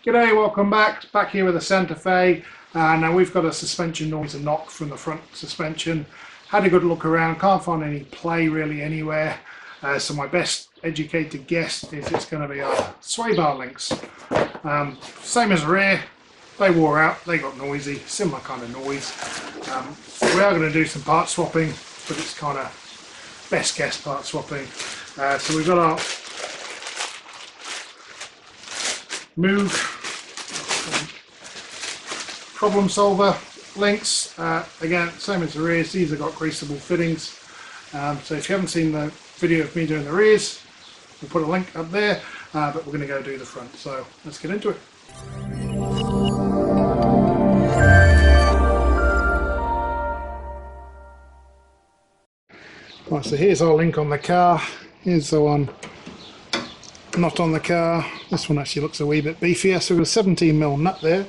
G'day, welcome back here with the Santa Fe. Now we've got a suspension noise and knock from the front suspension. Had a good look around, can't find any play really anywhere. So my best educated guess is it's going to be our sway bar links. Same as the rear, they wore out, they got noisy, similar kind of noise. We are going to do some part swapping, but it's kind of best guess part swapping. So we've got our Moog Problem Solver links. Again, same as the rears, these have got greasable fittings. So if you haven't seen the video of me doing the rears, we'll put a link up there, but we're going to go do the front. So let's get into it. Right, so here's our link on the car. Here's the one not on the car. This one actually looks a wee bit beefier. So we've got a 17mm nut there.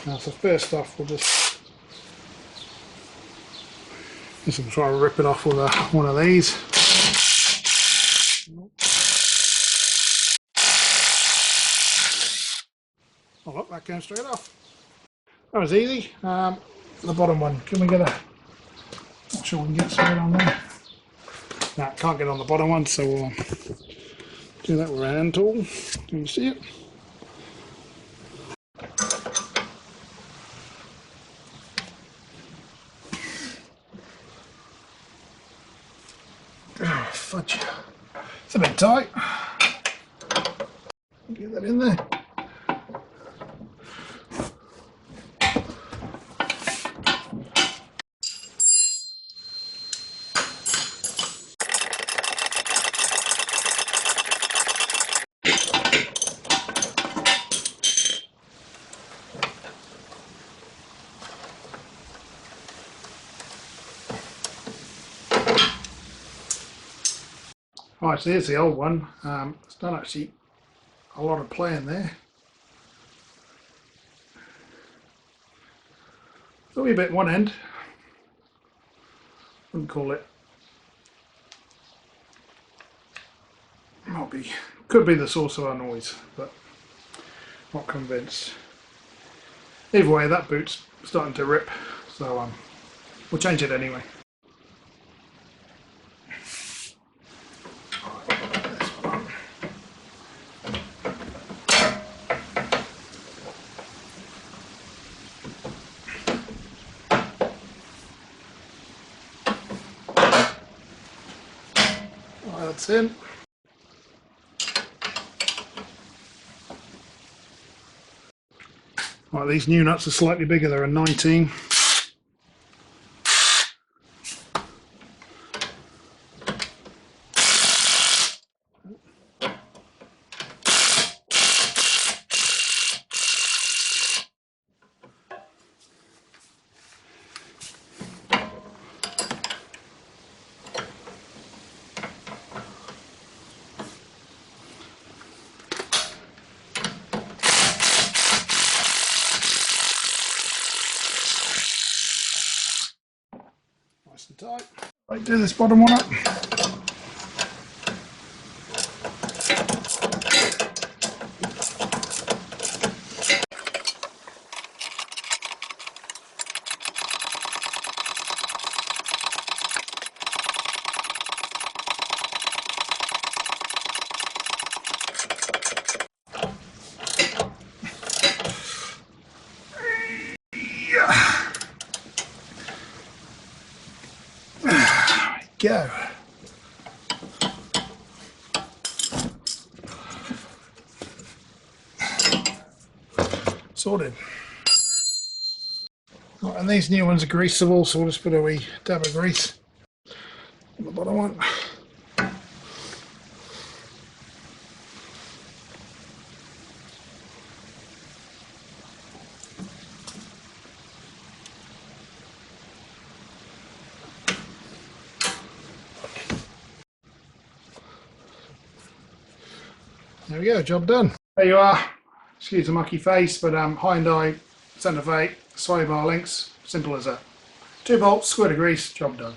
So first off, we'll just try and rip it off with one of these. Oh look, that came straight off. That was easy. The bottom one, can we get a... Not sure we can get straight on there. No, can't get on the bottom one, so we'll do that with our hand tool. Can you see it? Oh, fudge. It's a bit tight. Get that in there. Right, so here's the old one. It's not actually a lot of play in there. It's a wee bit one end. Wouldn't call it. Might be, could be the source of our noise, but not convinced. Either way, that boot's starting to rip, so we'll change it anyway. That's in. Right, these new nuts are slightly bigger, they're a 19. Nice and tight. Right, do this bottom one up. Go. Sorted. Right, and these new ones are greasable, so we'll just put a wee dab of grease on the bottom one. There we go, job done. There you are. Excuse the mucky face, but Hyundai Santa Fe sway bar links, simple as that. 2 bolts, squirt of grease, job done.